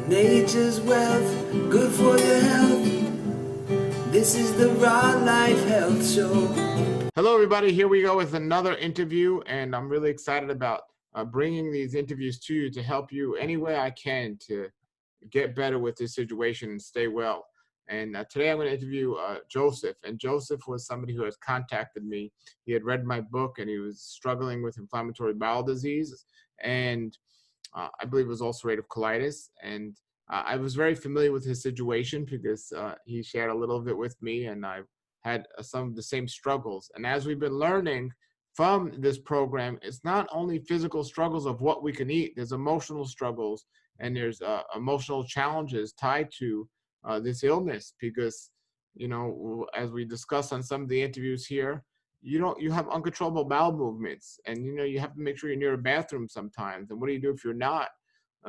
Nature's wealth, good for your health. This is the Raw Life Health Show. Hello, everybody. Here we go with another interview, and I'm really excited about bringing these interviews to you to help you any way I can to get better with this situation and stay well. And today I'm going to interview Joseph. And Joseph was somebody who has contacted me. He had read my book, and he was struggling with inflammatory bowel disease, and I believe it was ulcerative colitis. And I was very familiar with his situation because he shared a little of it with me, and I had some of the same struggles. And as we've been learning from this program, it's not only physical struggles of what we can eat, there's emotional struggles, and there's emotional challenges tied to this illness because, you know, as we discussed on some of the interviews here, you have uncontrollable bowel movements, and you know you have to make sure you're near a bathroom sometimes. And what do you do if you're not?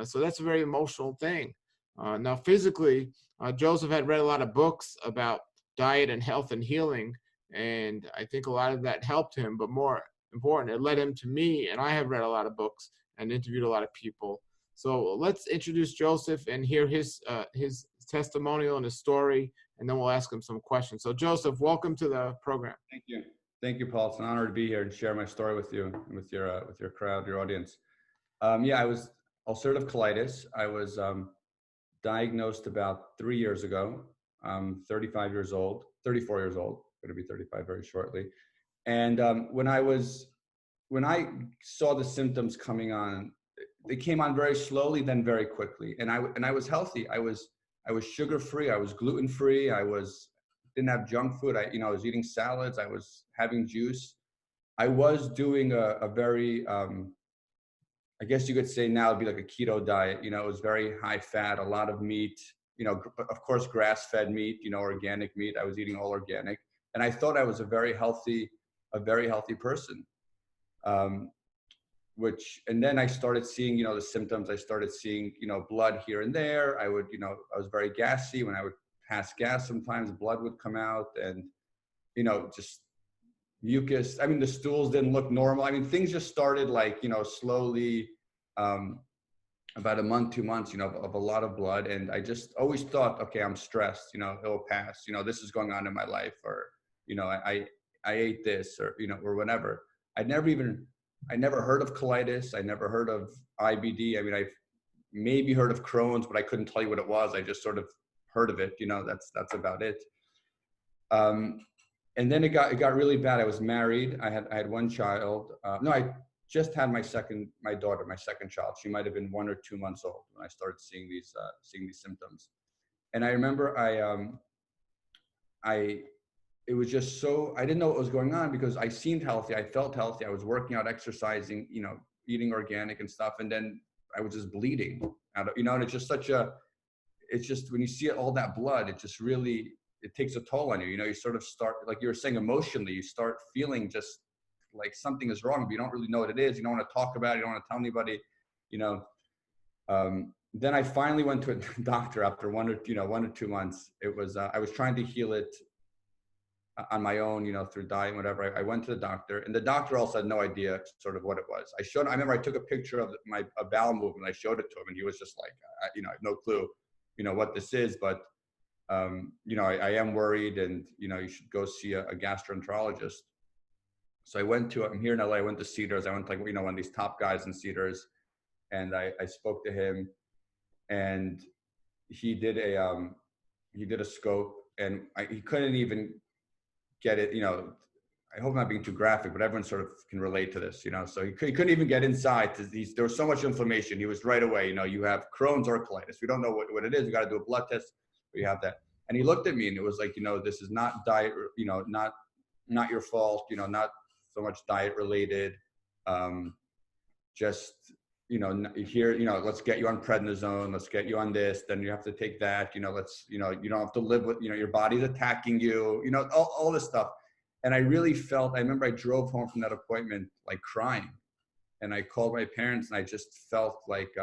So that's a very emotional thing. Now, physically, Joseph had read a lot of books about diet and health and healing, and I think a lot of that helped him. But more important, it led him to me, and I have read a lot of books and interviewed a lot of people. So let's introduce Joseph and hear his testimonial and his story, and then we'll ask him some questions. So Joseph, welcome to the program. Thank you, Paul. It's an honor to be here and share my story with you and with your crowd, your audience. I was ulcerative colitis. I was diagnosed about 3 years ago. I'm 34 years old, going to be 35 very shortly. And when I saw the symptoms coming on, they came on very slowly, then very quickly. And I was healthy. I was sugar-free. I was gluten-free. Didn't have junk food. I was eating salads. I was having juice. I was doing a very, I guess you could say now it'd be like a keto diet. You know, it was very high fat, a lot of meat, you know, of course, grass-fed meat, you know, organic meat. I was eating all organic. And I thought I was a very healthy person. And then I started seeing, you know, the symptoms. I started seeing, you know, blood here and there. I was very gassy. When I would pass gas, sometimes blood would come out, and, you know, just mucus. I mean, the stools didn't look normal. I mean, things just started like, you know, slowly, about a month, 2 months, you know, of a lot of blood. And I just always thought, okay, I'm stressed, you know, it'll pass, you know, this is going on in my life, or, you know, I ate this, or, you know, or whatever. I never heard of colitis. I never heard of IBD. I mean, I've maybe heard of Crohn's, but I couldn't tell you what it was. I just sort of heard of it, you know, that's about it. And then it got really bad. I was married. I had one child. I just had my second child. She might've been 1 or 2 months old when I started seeing these symptoms. And I remember it was just so, I didn't know what was going on because I seemed healthy. I felt healthy. I was working out, exercising, you know, eating organic and stuff. And then I was just bleeding out of, you know, and it's just when you see all that blood, it just really, it takes a toll on you. You know, you sort of start, like you were saying, emotionally, you start feeling just like something is wrong, but you don't really know what it is. You don't want to talk about it. You don't want to tell anybody, you know. Then I finally went to a doctor after 1 or 2 months. It was, I was trying to heal it on my own, you know, through diet, whatever. I went to the doctor, and the doctor also had no idea sort of what it was. I remember I took a picture of my bowel movement. I showed it to him, and he was just like, you know, I have no clue, you know, what this is, but, you know, I am worried, and, you know, you should go see a gastroenterologist. So I'm here in LA. I went to Cedars. I went to, like, you know, one of these top guys in Cedars, and I spoke to him, and he did a scope, and he couldn't even get it, you know. I hope I'm not being too graphic, but everyone sort of can relate to this, you know. So he couldn't even get inside. There was so much inflammation. He was right away, you know, you have Crohn's or colitis. We don't know what it is. We got to do a blood test. We have that. And he looked at me, and it was like, you know, this is not diet, you know, not your fault, you know, not so much diet related. Just, you know, here, you know, let's get you on prednisone. Let's get you on this. Then you have to take that, you know, you know, you don't have to live with, you know, your body's attacking you, you know, all this stuff. And I really felt, I remember I drove home from that appointment, like crying, and I called my parents, and I just felt like,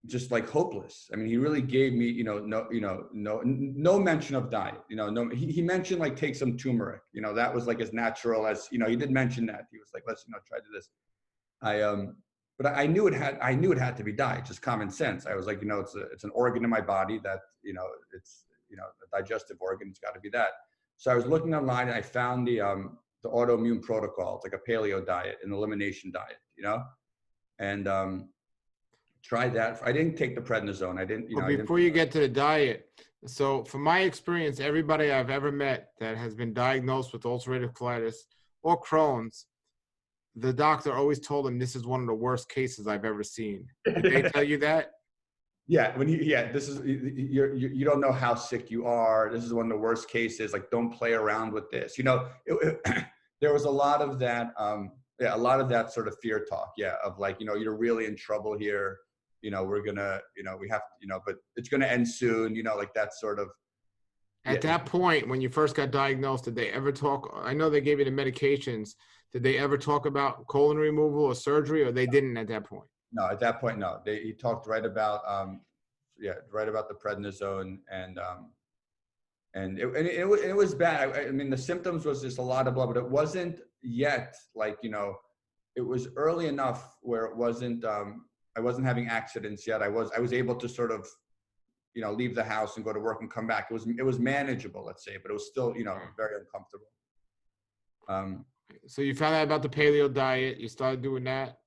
just like hopeless. I mean, he really gave me, you know, no mention of diet, you know, he mentioned like take some turmeric, you know, that was like as natural as, you know, he did mention that. He was like, let's, you know, try to do this. but I knew it had to be diet, just common sense. I was like, it's an organ in my body that, it's, a digestive organ. It's got to be that. So I was looking online and I found the autoimmune protocol. It's like a paleo diet, an elimination diet, and tried that. I didn't take the prednisone. I didn't, Well, before you get to the diet, so from my experience, everybody I've ever met that has been diagnosed with ulcerative colitis or Crohn's, the doctor always told them this is one of the worst cases I've ever seen. Did they tell you that? Yeah, this is, you don't know how sick you are. This is one of the worst cases. Like, don't play around with this. There was a lot of that, a lot of that sort of fear talk. Yeah, of like, you're really in trouble here. We're gonna, we have, but it's gonna end soon. Like that sort of. At that point, when you first got diagnosed, did they ever talk? I know they gave you the medications. Did they ever talk about colon removal or surgery, or they didn't at that point? No, at that point, no. He talked right about, right about the prednisone, and it was bad. I mean, the symptoms was just a lot of blood, but it wasn't yet like, it was early enough where it wasn't, I wasn't having accidents yet. I was able to sort of, leave the house and go to work and come back. It was manageable, let's say, but it was still, very uncomfortable. So you found out about the paleo diet. You started doing that.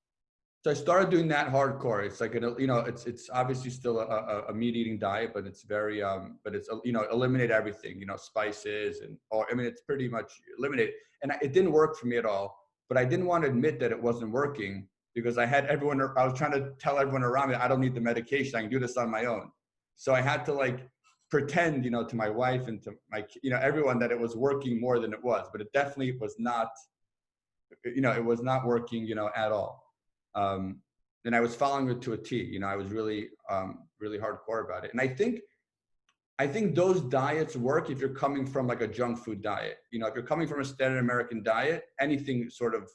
So I started doing that hardcore. It's like, it's obviously still a meat eating diet, but it's very, but it's, eliminate everything, spices it's pretty much eliminate. And it didn't work for me at all, but I didn't want to admit that it wasn't working because I was trying to tell everyone around me, I don't need the medication. I can do this on my own. So I had to like pretend, to my wife and to my, everyone that it was working more than it was, but it definitely was not, it was not working, at all. And I was following it to a T. I was really, really hardcore about it. And I think those diets work if you're coming from like a junk food diet. If you're coming from a standard American diet, any sort of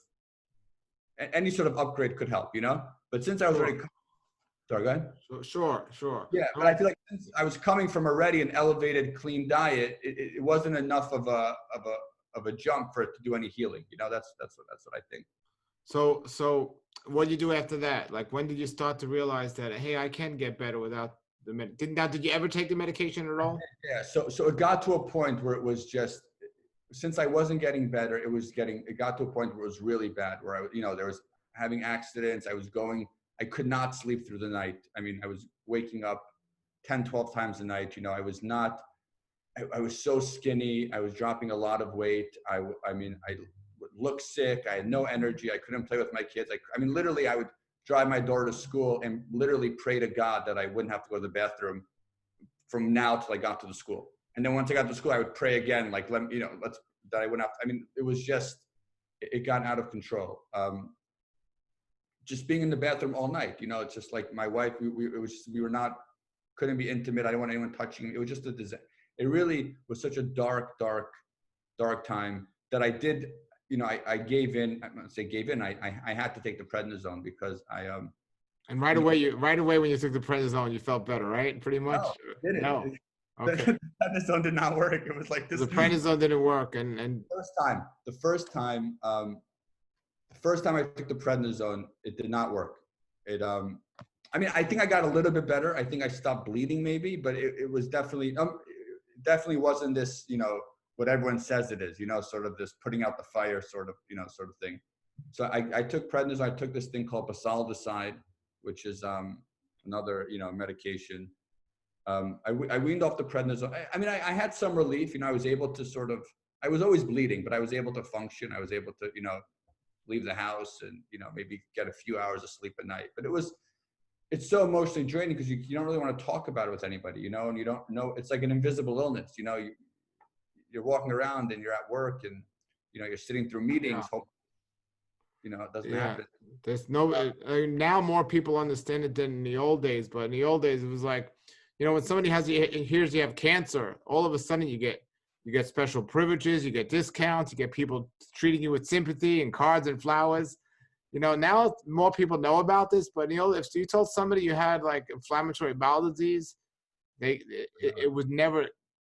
upgrade could help. But since I was already, sorry, go ahead. Sure. Yeah, but I feel like since I was coming from already an elevated, clean diet, it wasn't enough of a jump for it to do any healing. That's what I think. So what did you do after that? Like, when did you start to realize that, hey, I can get better without the did you ever take the medication at all? Yeah. So it got to a point where it was just, since I wasn't getting better, it got to a point where it was really bad, where there was having accidents. I could not sleep through the night. I mean, I was waking up 10, 12 times a night. I was so skinny. I was dropping a lot of weight. I looked sick. I had no energy. I couldn't play with my kids. Literally, I would drive my daughter to school and literally pray to God that I wouldn't have to go to the bathroom from now till I got to the school. And then once I got to school, I would pray again, like, that I wouldn't have to, it was just, it got out of control. Just being in the bathroom all night, it's just like my wife, couldn't be intimate. I didn't want anyone touching me. It was just a disaster. It really was such a dark time that I did, I gave in. I'm not say gave in. I had to take the prednisone because And right away when you took the prednisone, you felt better, right? Pretty much. No. Okay. The prednisone did not work. It was like this. The prednisone didn't work, and the first time I took the prednisone, it did not work. I think I got a little bit better. I think I stopped bleeding maybe, but it was definitely wasn't this, what everyone says it is, sort of this putting out the fire sort of thing. So I took prednisone. I took this thing called basaldicide, which is another, medication. I weaned off the prednisone. I had some relief. I was able to I was always bleeding, but I was able to function. I was able to, leave the house and, maybe get a few hours of sleep at night. But it's so emotionally draining because you don't really want to talk about it with anybody, and you don't know. It's like an invisible illness, you're walking around and you're at work and, you're sitting through meetings. It doesn't happen. There's now more people understand it than in the old days, but in the old days it was like, when somebody hears you have cancer, all of a sudden you get special privileges, you get discounts, you get people treating you with sympathy and cards and flowers. Now more people know about this, but if you told somebody you had like inflammatory bowel disease, it was never,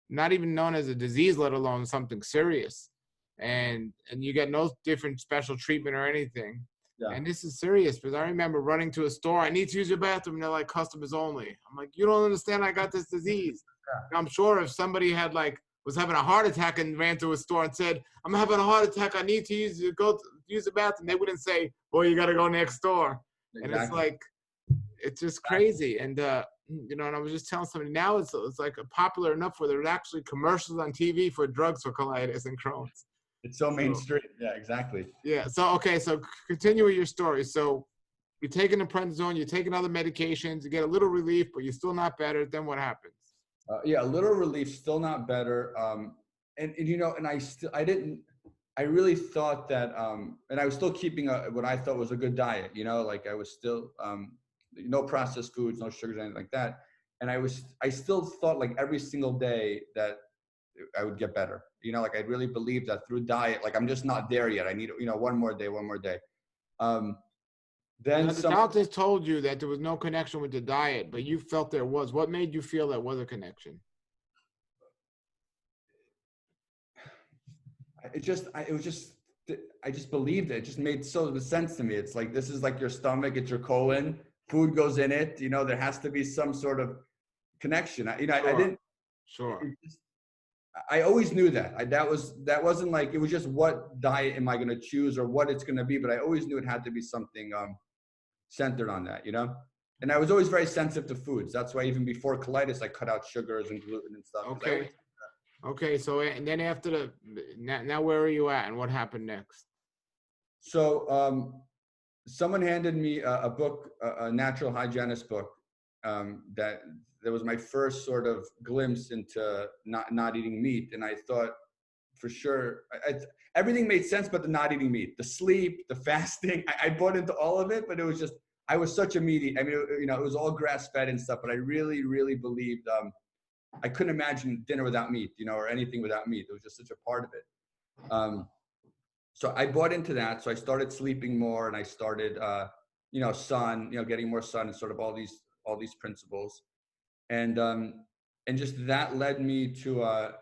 not even known as a disease, let alone something serious. And you get no different special treatment or anything. Yeah. And this is serious because I remember running to a store. I need to use your bathroom. And they're like, customers only. I'm like, you don't understand. I got this disease. And I'm sure if somebody had was having a heart attack and ran to a store and said, I'm having a heart attack, I need to use the bathroom, they wouldn't say, boy, you got to go next door. And it's Exactly. like, it's just crazy. And, and I was just telling somebody now it's like popular enough where there's actually commercials on TV for drugs for colitis and Crohn's. It's so mainstream. Yeah, exactly. Yeah. So, okay. So continue with your story. So you're taking the prednisone, you're taking other medications, you get a little relief, but you're still not better. Then what happens? Yeah, a little relief, still not better. And I really thought that, and I was still keeping what I thought was a good diet, like I was still, no processed foods, no sugars, anything like that. And I still thought like every single day that I would get better, like I really believed that through diet, like I'm just not there yet. I need, one more day. Then Now, the doctors told you that there was no connection with the diet, but you felt there was. What made you feel there was a connection? I just believed it. It just made so much sense to me. It's like, this is like your stomach, it's your colon, food goes in it, there has to be some sort of connection. I didn't, Sure. I always knew that. That wasn't like, it was just what diet am I going to choose or what it's going to be, but I always knew it had to be something centered on that, and I was always very sensitive to foods. That's why even before colitis, I cut out sugars and gluten and stuff. Okay. Okay. So, and then after now where are you at and what happened next? So, someone handed me a book, a natural hygienist book, that was my first sort of glimpse into not eating meat. And I thought for sure, everything made sense, but the not eating meat, the sleep, the fasting, I bought into all of it, but it was just, I was such a meaty, it was all grass fed and stuff, but I really, really believed, I couldn't imagine dinner without meat, or anything without meat. It was just such a part of it. So I bought into that. So I started sleeping more and I started, sun, getting more sun and sort of all these principles. And just that led me to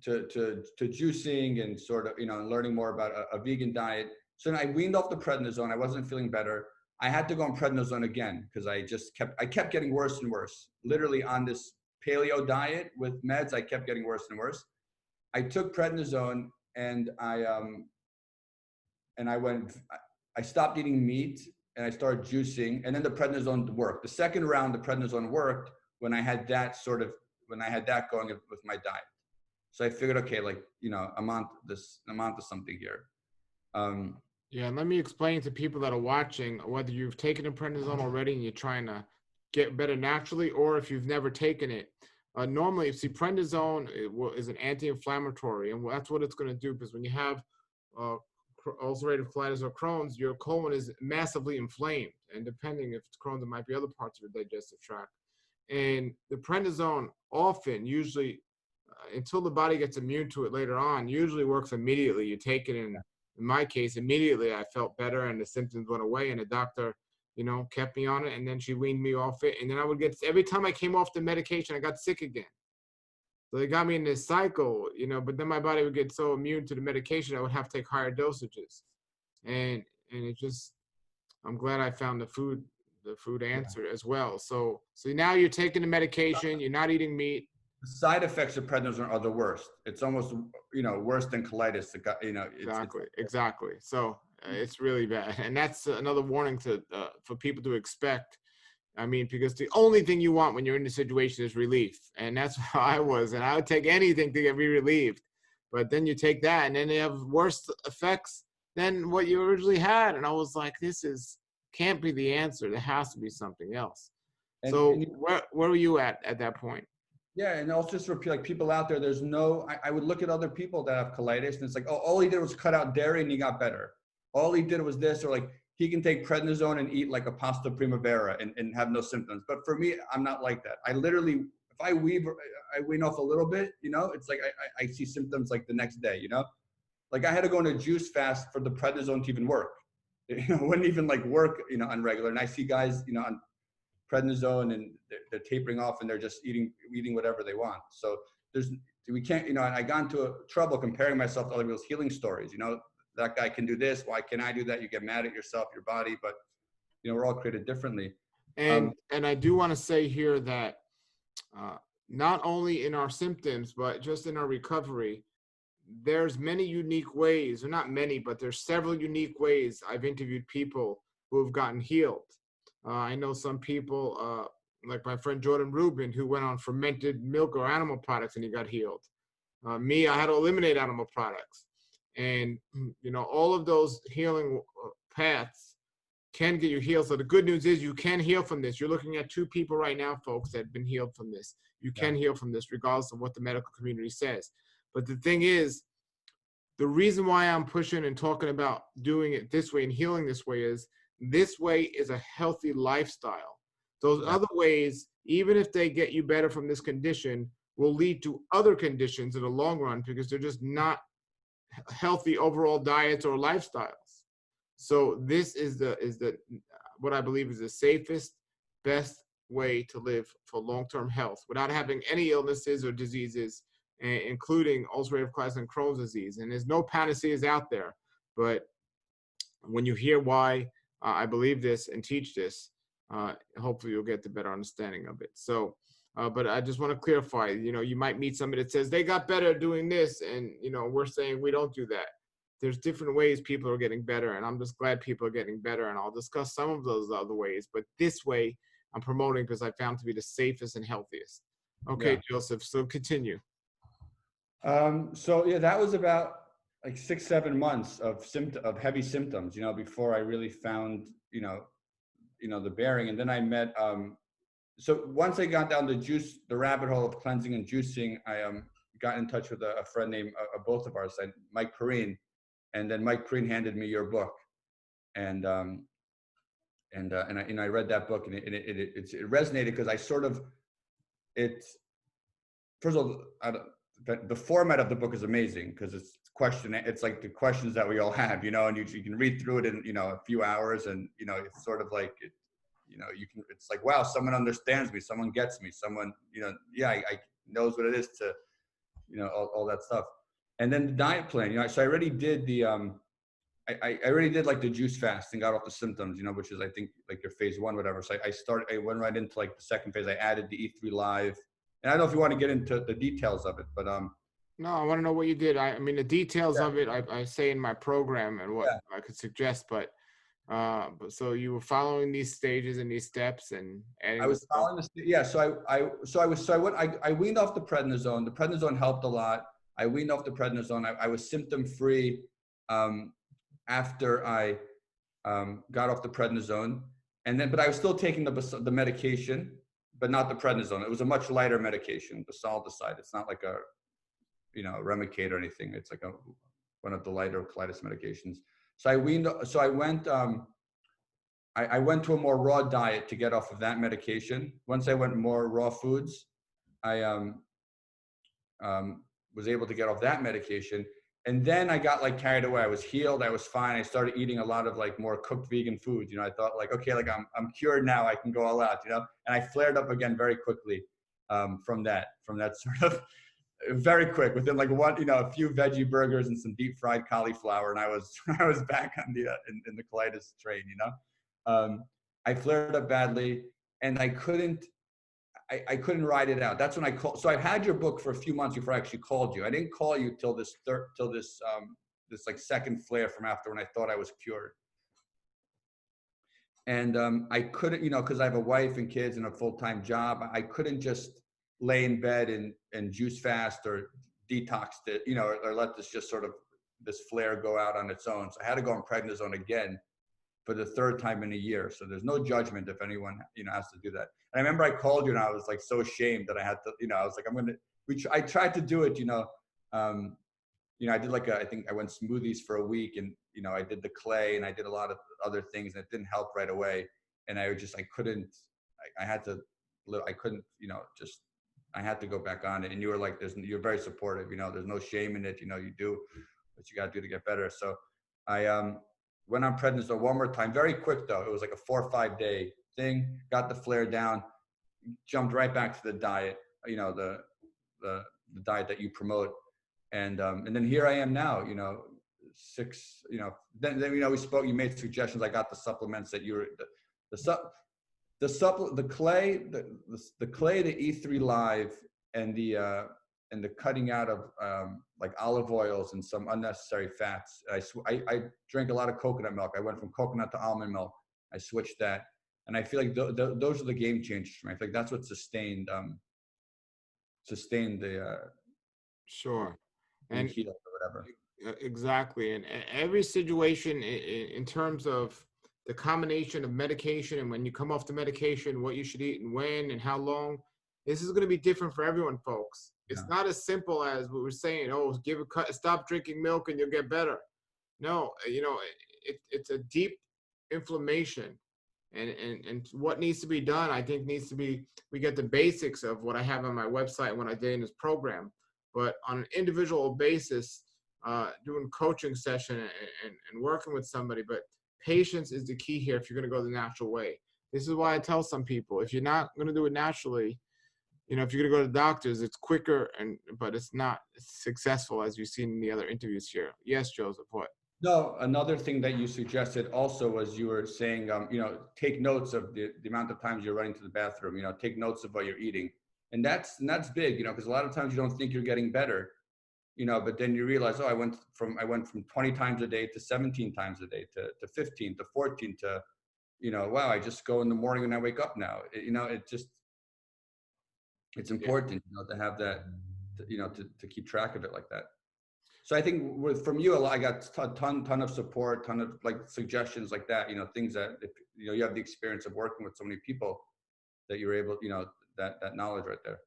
juicing and sort of, learning more about a vegan diet. So then I weaned off the prednisone. I wasn't feeling better. I had to go on prednisone again because I kept getting worse and worse. Literally on this paleo diet with meds, I kept getting worse and worse. I took prednisone and I stopped eating meat and I started juicing, and then the prednisone worked. The second round, the prednisone worked when I had that going with my diet. So I figured, okay, I'm onto something here. Yeah, and let me explain to people that are watching, whether you've taken a prednisone already and you're trying to get better naturally, or if you've never taken it. Normally, see, prednisone is an anti-inflammatory, and that's what it's going to do, because when you have ulcerative colitis or Crohn's, your colon is massively inflamed, and depending if it's Crohn's, it might be other parts of your digestive tract. And the prednisone usually, until the body gets immune to it later on, usually works immediately. You take it in my case, immediately I felt better and the symptoms went away, and the doctor, kept me on it, and then she weaned me off it. And then I would every time I came off the medication, I got sick again. So they got me in this cycle, but then my body would get so immune to the medication, I would have to take higher dosages. And it just, I'm glad I found the food answer as well. So now you're taking the medication, you're not eating meat. The side effects of prednisone are the worst. It's almost, worse than colitis. Exactly. So it's really bad. And that's another warning for people to expect. Because the only thing you want when you're in the situation is relief. And that's how I was. And I would take anything to get relieved. But then you take that and then they have worse effects than what you originally had. And I was like, can't be the answer. There has to be something else. Where were you at that point? Yeah, and I'll just repeat, like, people out there, I would look at other people that have colitis and it's like, oh, all he did was cut out dairy and he got better. All he did was this, or like he can take prednisone and eat like a pasta primavera and have no symptoms. But for me, I'm not like that. I literally, if I wean off a little bit, it's like I see symptoms like the next day, like I had to go on a juice fast for the prednisone to even work. It wouldn't even work, on regular. And I see guys, on prednisone and they're tapering off and they're just eating whatever they want. So we can't, and I got into trouble comparing myself to other people's healing stories. that guy can do this. Why can't I do that? You get mad at yourself, your body, but we're all created differently. And I do want to say here that not only in our symptoms, but just in our recovery, there's many unique ways, or not many, but there's several unique ways I've interviewed people who have gotten healed. I know some people, like my friend Jordan Rubin, who went on fermented milk or animal products and he got healed. Me, I had to eliminate animal products. And, all of those healing paths can get you healed. So the good news is you can heal from this. You're looking at 2 people right now, folks, that have been healed from this. You can heal from this regardless of what the medical community says. But the thing is, the reason why I'm pushing and talking about doing it this way and healing this way is a healthy lifestyle. Those other ways, even if they get you better from this condition, will lead to other conditions in the long run because they're just not healthy overall diets or lifestyles. So this is the what I believe is the safest, best way to live for long-term health without having any illnesses or diseases, including ulcerative colitis and Crohn's disease. And there's no panaceas out there, but when you hear why I believe this and teach this, hopefully you'll get the better understanding of it. So, but I just want to clarify, you might meet somebody that says they got better doing this, and we're saying we don't do that. There's different ways people are getting better, and I'm just glad people are getting better, and I'll discuss some of those other ways, but this way I'm promoting because I found to be the safest and healthiest. Okay, Joseph, so continue. So yeah, that was about like 6-7 months of heavy symptoms, before I really found, the bearing. And then I met, so once I got down the rabbit hole of cleansing and juicing, I got in touch with a friend named, both of ours, Mike Perrine. And then Mike Perrine handed me your book. And I read that book, and it resonated because first of all, the format of the book is amazing because it's like the questions that we all have, and you can read through it in, a few hours, and, it's sort of like, it's like, wow, someone understands me, someone gets me, someone, I knows what it is to, all that stuff. And then the diet plan, so I already did I already did like the juice fast and got off the symptoms, which is, I think, like your phase 1, whatever. So I went right into like the second phase. I added the E3 Live. And I don't know if you want to get into the details of it, but no, I want to know what you did. I mean, the details of it, I say in my program and what I could suggest, but so you were following these stages and these steps and adding. I was following this. Yeah. So I weaned off the prednisone. The prednisone helped a lot. I weaned off the prednisone. I was symptom free after I got off the prednisone, but I was still taking the medication, but not the prednisone. It was a much lighter medication, basaldicide. It's not like a, Remicade or anything. It's like one of the lighter colitis medications. So I went to a more raw diet to get off of that medication. Once I went more raw foods, I was able to get off that medication. And then I got like carried away. I was healed. I was fine. I started eating a lot of like more cooked vegan foods. I thought like, okay, like I'm cured now. I can go all out, And I flared up again very quickly from that sort of very quick within like a few veggie burgers and some deep fried cauliflower. And I was back on the, in the colitis train, I flared up badly and I couldn't ride it out. That's when I called. So I had your book for a few months before I actually called you. I didn't call you till this like second flare from after when I thought I was cured. And I couldn't, because I have a wife and kids and a full-time job, I couldn't just lay in bed and juice fast or detox it, or let this flare go out on its own. So I had to go on prednisone again for the 3rd time in a year. So there's no judgment if anyone, has to do that. And I remember I called you and I was like so ashamed that I had to, I was like, I tried to do it, I did I think I went smoothies for a week and, I did the clay and I did a lot of other things and it didn't help right away. And I couldn't, I had to, I had to go back on it. And you were like, you're very supportive, there's no shame in it. You do what you got to do to get better. So I, went on prednisone one more time, very quick though. It was like a 4 or 5 day thing, got the flare down, jumped right back to the diet, the diet that you promote. And then here I am now, 6, then we spoke, you made suggestions. I got the supplements that you were, the clay, the clay, the E3 Live, and the cutting out of like olive oils and some unnecessary fats. I drank a lot of coconut milk. I went from coconut to almond milk. I switched that, and I feel like those are the game changers for me. I feel like that's what sustained the Sure. being And healed or whatever. exactly. And every situation in terms of the combination of medication and when you come off the medication, what you should eat and when and how long, this is going to be different for everyone, folks. It's Yeah. not as simple as what we're saying. Oh, stop drinking milk and you'll get better. No, it's a deep inflammation, and what needs to be done, I think, needs to be, we get the basics of what I have on my website and what I did in this program, but on an individual basis, doing coaching session and working with somebody. But patience is the key here if you're going to go the natural way. This is why I tell some people, if you're not going to do it naturally, if you're going to go to doctors, it's quicker, but it's not successful, as you've seen in the other interviews here. Yes, Joseph, what? No, another thing that you suggested also was, you were saying, take notes of the amount of times you're running to the bathroom, take notes of what you're eating. And that's big, because a lot of times you don't think you're getting better, but then you realize, oh, I went from 20 times a day to 17 times a day to 15 to 14 to, wow, I just go in the morning when I wake up now. It's important, to have that, to keep track of it like that. So I think from you, I got a ton of support, ton of like suggestions like that, things that, if, you have the experience of working with so many people, that you're able, that knowledge right there.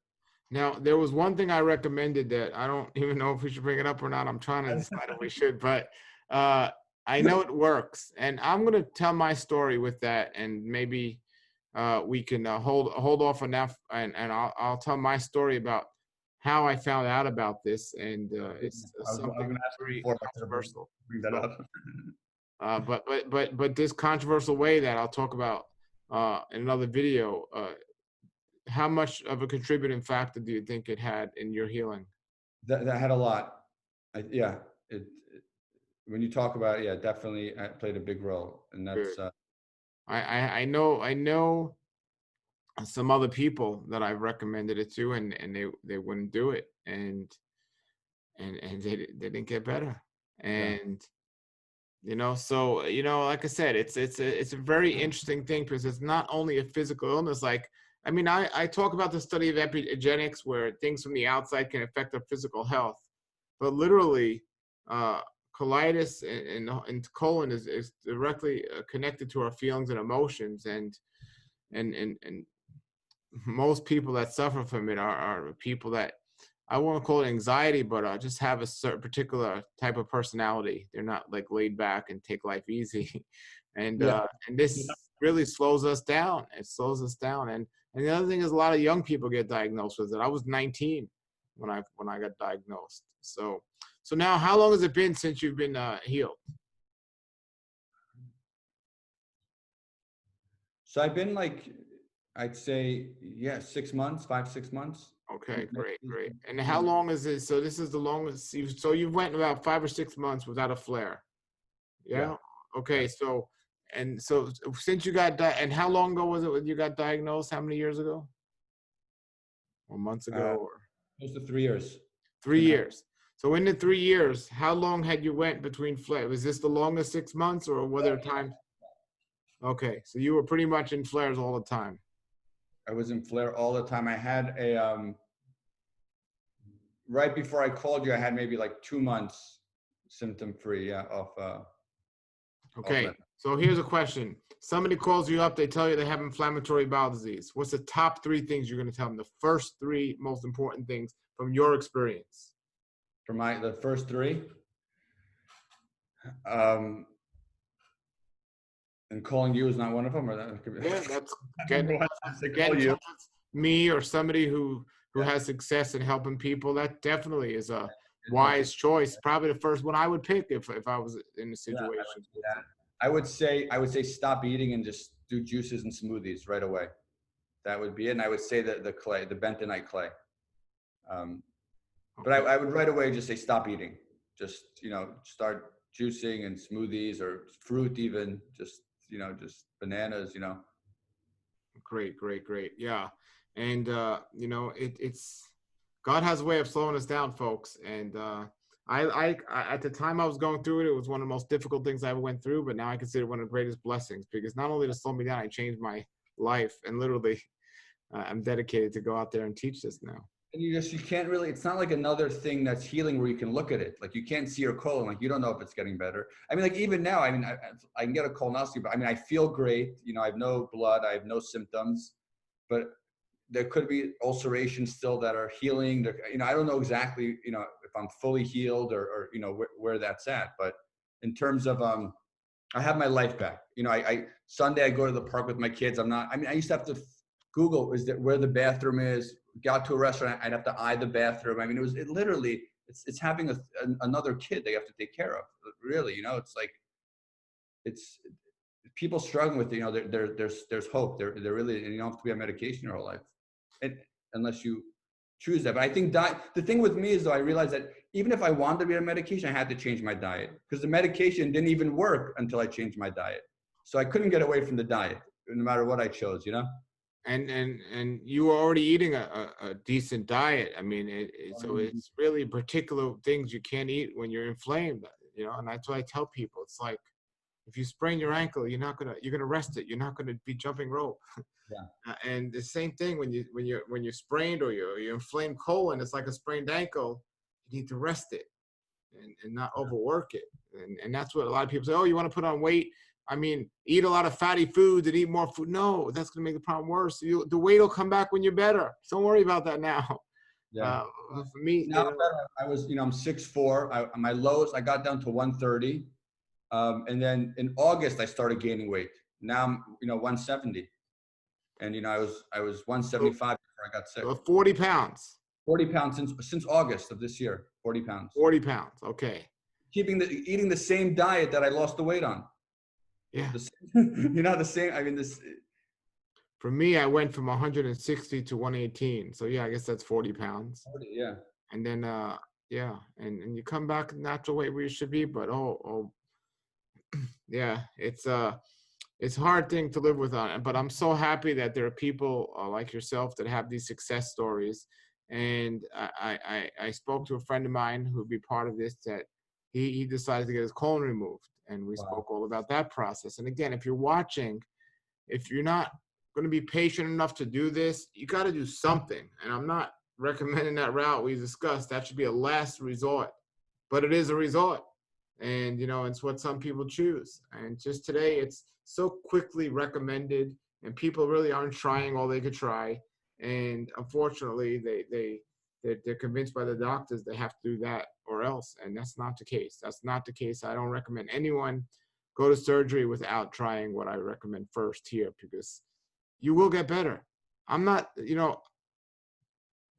Now, there was one thing I recommended that I don't even know if we should bring it up or not. I'm trying to decide if we should, but I know it works. And I'm going to tell my story with that, and maybe we can hold off on that, and I'll tell my story about how I found out about this, and it's something very controversial. Bring that up. But this controversial way that I'll talk about in another video. How much of a contributing factor do you think it had in your healing? That had a lot. When you talk about it, definitely played a big role, and that's. I know some other people that I've recommended it to, and they wouldn't do it, and they didn't get better, and so like I said, it's a very interesting thing, because it's not only a physical illness. Like, I mean, I talk about the study of epigenetics, where things from the outside can affect our physical health, but literally, colitis and colon is directly connected to our feelings and emotions, and most people that suffer from it are people that, I won't call it anxiety, but just have a certain particular type of personality. They're not like laid back and take life easy, and this really slows us down. It slows us down, and the other thing is, a lot of young people get diagnosed with it. I was 19 when I got diagnosed. So now, how long has it been since you've been healed? So I've been like, I'd say, 6 months, 5-6 months. Okay, great. And how long is this? So this is the longest. You went about 5 or 6 months without a flare. Yeah. Okay. Yeah. So since you got and how long ago was it when you got diagnosed? How many years ago? Or months ago? Or Close to 3 years. 3 years. So in the 3 years, how long had you went between flares? Was this the longest 6 months, or were there times? Okay, so you were pretty much in flares all the time. I was in flare all the time. I had a right before I called you, I had maybe like 2 months symptom free. Okay, so here's a question. Somebody calls you up, they tell you they have inflammatory bowel disease. What's the top 3 things you're going to tell them? The first 3 most important things from your experience. For the first 3, and calling you is not one of them, or that could be. Yeah, that's getting you. Me or somebody who has success in helping people. That definitely is a wise choice. Probably the first one I would pick if I was in a situation. I would say stop eating and just do juices and smoothies right away. That would be it. And I would say that the bentonite clay. But I would right away just say stop eating. Just start juicing and smoothies or fruit, even just, just bananas, Great, great, great. Yeah. And, it's, God has a way of slowing us down, folks. And I at the time I was going through it, it was one of the most difficult things I ever went through. But now I consider it one of the greatest blessings, because not only to slow me down, I changed my life. And literally, I'm dedicated to go out there and teach this now. And you can't really, it's not like another thing that's healing where you can look at it. Like you can't see your colon, like you don't know if it's getting better. I mean, like even now, I can get a colonoscopy, but I feel great. I have no blood, I have no symptoms, but there could be ulcerations still that are healing. I don't know exactly, if I'm fully healed or where that's at. But in terms of, I have my life back. Sunday I go to the park with my kids. I used to have to Google where the bathroom is. Got to a restaurant, I'd have to eye the bathroom. I mean, it literally, it's having another kid they have to take care of. Really, it's like, it's people struggling with, there's hope. They're really, and you don't have to be on medication your whole life, unless you choose that. But I think the thing with me is, though, I realized that even if I wanted to be on medication, I had to change my diet, because the medication didn't even work until I changed my diet. So I couldn't get away from the diet, no matter what I chose, And you were already eating a decent diet. I mean, so it's really particular things you can't eat when you're inflamed, and that's what I tell people. It's like, if you sprain your ankle, you're gonna rest it. You're not gonna be jumping rope. Yeah. And the same thing when you're sprained or you're inflamed colon, it's like a sprained ankle. You need to rest it and not overwork it. And that's what a lot of people say. Oh, you want to put on weight? I mean, eat a lot of fatty foods and eat more food. No, that's going to make the problem worse. The weight will come back when you're better. So don't worry about that now. Yeah. For me, now I was, I'm 6'4". My lowest, I got down to 130. And then in August, I started gaining weight. Now I'm, 170. And, I was 175 before I got sick. 40 pounds. 40 pounds since August of this year, 40 pounds. 40 pounds. Okay. Eating the same diet that I lost the weight on. Yeah. The same. I mean, this. For me, I went from 160 to 118. So yeah, I guess that's 40 pounds. 40, yeah. And then, yeah, and you come back natural weight where you should be, but yeah, it's a hard thing to live with on it. But I'm so happy that there are people like yourself that have these success stories. And I spoke to a friend of mine who would be part of this, that he decided to get his colon removed. And we spoke all about that process. And again, if you're watching, if you're not going to be patient enough to do this, you got to do something. And I'm not recommending that route we discussed. That should be a last resort, but it is a resort. And, it's what some people choose. And just today, it's so quickly recommended, and people really aren't trying all they could try. And unfortunately, they're convinced by the doctors they have to do that or else. And that's not the case. That's not the case. I don't recommend anyone go to surgery without trying what I recommend first here, because you will get better. I'm not,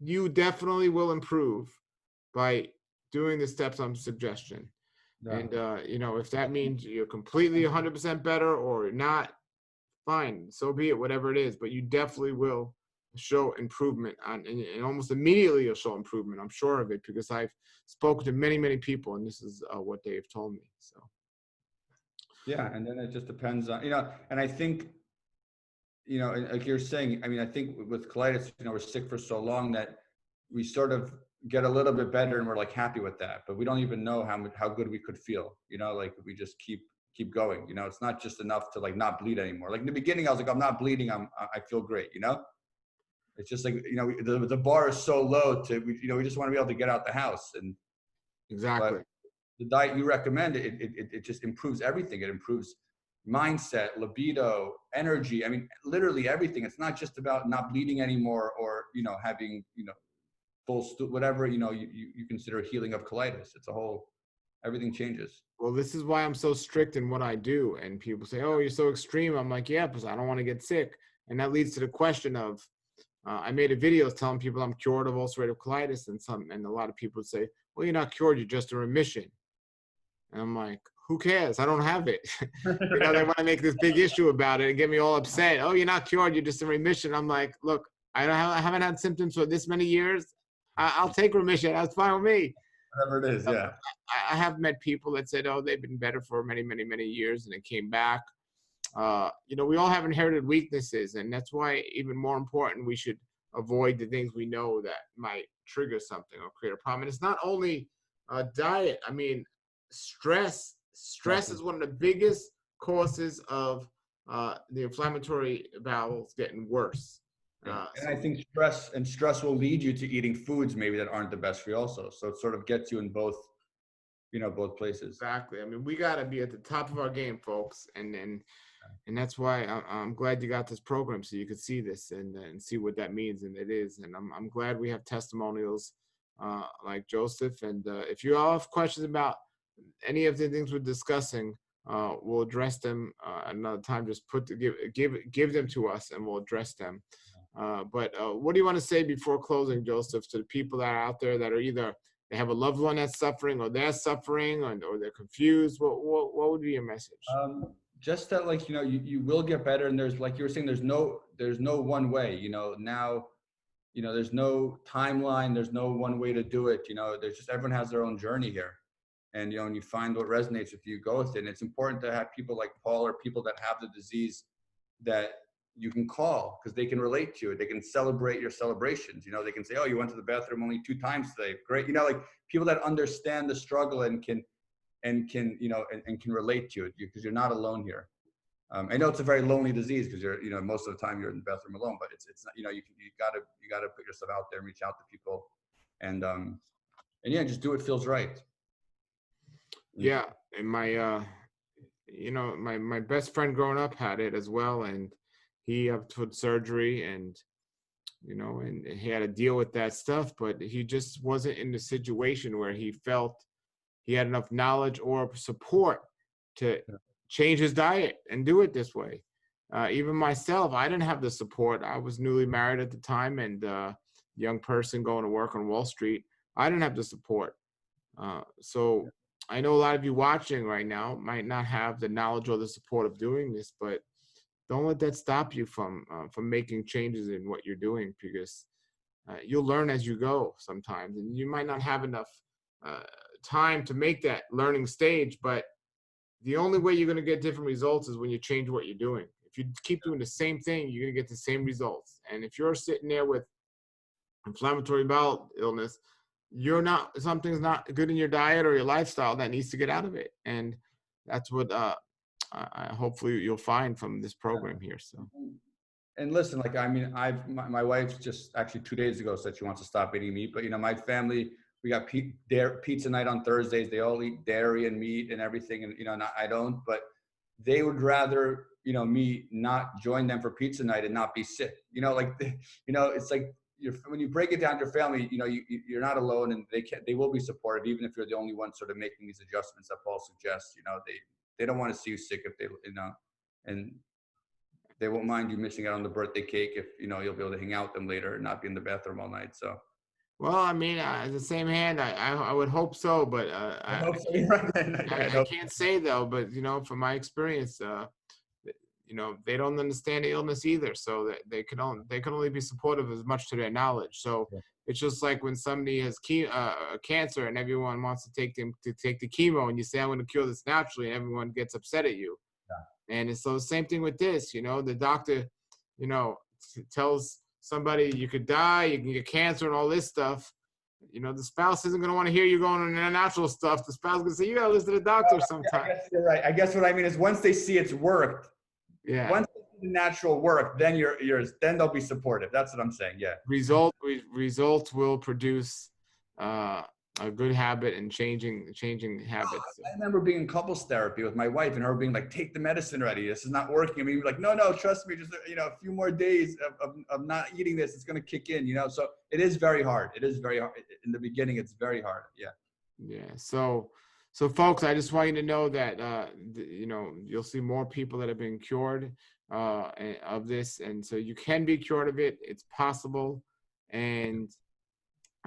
you definitely will improve by doing the steps on suggestion. Yeah. And, if that means you're completely 100% better or not, fine, so be it, whatever it is. But you definitely will show improvement and almost immediately you'll show improvement. I'm sure of it, because I've spoken to many, many people, and this is what they've told me. So. Yeah. And then it just depends on, and I think, like you're saying, I mean, I think with colitis, we're sick for so long that we sort of get a little bit better and we're like happy with that, but we don't even know how good we could feel, like we just keep going. It's not just enough to like not bleed anymore. Like in the beginning, I was like, I'm not bleeding. I feel great. It's just like, the bar is so low we just want to be able to get out the house. And exactly. The diet you recommend, it just improves everything. It improves mindset, libido, energy. I mean, literally everything. It's not just about not bleeding anymore or, having, whatever, you consider a healing of colitis. It's everything changes. Well, this is why I'm so strict in what I do. And people say, oh, you're so extreme. I'm like, yeah, because I don't want to get sick. And that leads to the question of, I made a video telling people I'm cured of ulcerative colitis, and a lot of people would say, well, you're not cured, you're just in remission. And I'm like, who cares? I don't have it. They want to make this big issue about it and get me all upset. Oh, you're not cured, you're just in remission. I'm like, look, I haven't had symptoms for this many years. I'll take remission. That's fine with me. Whatever it is, yeah. I have met people that said, oh, they've been better for many, many, many years, and it came back. We all have inherited weaknesses, and that's why even more important, we should avoid the things we know that might trigger something or create a problem. And it's not only diet. I mean, stress. Stress is one of the biggest causes of the inflammatory bowels getting worse. Yeah. And I think stress will lead you to eating foods maybe that aren't the best for you also. So it sort of gets you in both, both places. Exactly. I mean, we got to be at the top of our game, folks. And that's why I'm glad you got this program so you could see this and see what that means. And it is. And I'm glad we have testimonials like Joseph. And if you all have questions about any of the things we're discussing, we'll address them another time. Just give them to us and we'll address them. But what do you want to say before closing, Joseph, to the people that are out there that are either they have a loved one that's suffering or they're suffering or they're confused? What would be your message? Just that, like, you will get better. And there's, like you were saying, there's no one way, now, there's no timeline. There's no one way to do it. There's just, everyone has their own journey here. And, and you find what resonates with you, go with it. And it's important to have people like Paul or people that have the disease that you can call because they can relate to it. They can celebrate your celebrations. They can say, oh, you went to the bathroom only 2 times today. Great. Like people that understand the struggle and can relate to it because you're not alone here. I know it's a very lonely disease because you're, most of the time you're in the bathroom alone, but it's not, you gotta put yourself out there and reach out to people and yeah, just do what feels right. Yeah. And my best friend growing up had it as well. And he had surgery and he had to deal with that stuff, but he just wasn't in the situation where he felt he had enough knowledge or support to change his diet and do it this way. Even myself, I didn't have the support. I was newly married at the time and young person going to work on Wall Street. I didn't have the support. So I know a lot of you watching right now might not have the knowledge or the support of doing this, but don't let that stop you from making changes in what you're doing because you'll learn as you go sometimes, and you might not have enough time to make that learning stage, but the only way you're going to get different results is when you change what you're doing. If you keep doing the same thing, you're going to get the same results. And if you're sitting there with inflammatory bowel illness, something's not good in your diet or your lifestyle that needs to get out of it. And that's what hopefully you'll find from this program here. So. And listen, like, I mean, my wife just actually 2 days ago said she wants to stop eating meat, but my family, we got pizza night on Thursdays. They all eat dairy and meat and everything. And, I don't, but they would rather, me not join them for pizza night and not be sick, it's like, when you break it down to your family, you're not alone and they will be supportive, even if you're the only one sort of making these adjustments that Paul suggests. They don't want to see you sick if they, and they won't mind you missing out on the birthday cake if, you'll be able to hang out with them later and not be in the bathroom all night. So. Well, I mean, the same hand, I would hope so, but I hope so. I can't say though, but from my experience, they don't understand the illness either, so that they can only be supportive as much to their knowledge. So it's just like when somebody has cancer and everyone wants to take the chemo, and you say I'm going to cure this naturally, and everyone gets upset at you. Yeah. And so the same thing with this. The doctor, tells somebody you could die, you can get cancer, and all this stuff. The spouse isn't going to want to hear you going on the natural stuff. The spouse is going to say, you got to listen to the doctor sometime. I guess you're right. I guess what I mean is once they see it's worked, once they see the natural work, then then they'll be supportive. That's what I'm saying. Yeah. Results will produce a good habit and changing habits. I remember being in couples therapy with my wife and her being like, take the medicine already. This is not working. I mean, like, no, trust me. Just, a few more days of not eating this, it's going to kick in, so it is very hard. It is very hard. In the beginning, it's very hard. Yeah. Yeah. So folks, I just want you to know that, you'll see more people that have been cured of this. And so you can be cured of it. It's possible. And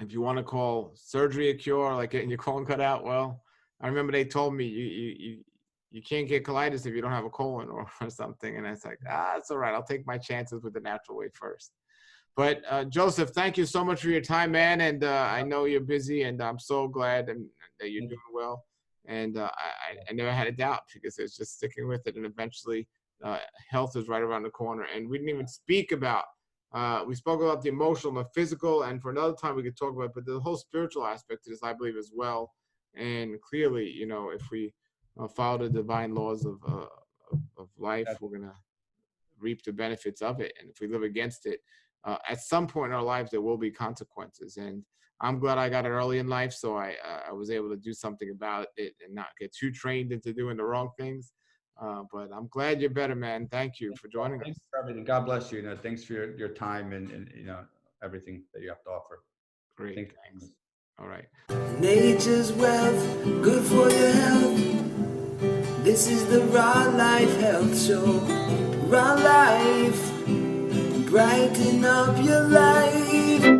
if you want to call surgery a cure, like getting your colon cut out, well, I remember they told me you can't get colitis if you don't have a colon or something. And it's like, it's all right. I'll take my chances with the natural way first. But Joseph, thank you so much for your time, man. And I know you're busy, and I'm so glad that you're doing well. And I never had a doubt, because it's just sticking with it, and eventually health is right around the corner. And we didn't even speak about, we spoke about the emotional and the physical, and for another time we could talk about, but the whole spiritual aspect to this, I believe, as well. And clearly, you know, if we follow the divine laws of life, we're going to reap the benefits of it. And if we live against it, at some point in our lives, there will be consequences. And I'm glad I got it early in life, so I was able to do something about it and not get too trained into doing the wrong things. But I'm glad you're better, man. Thank you for joining us. Thanks for everything. God bless you. You know, thanks for your time and you know, everything that you have to offer. Great, Thanks. All right. Nature's wealth, good for your health. This is the Raw Life Health Show. Raw Life, brighten up your life.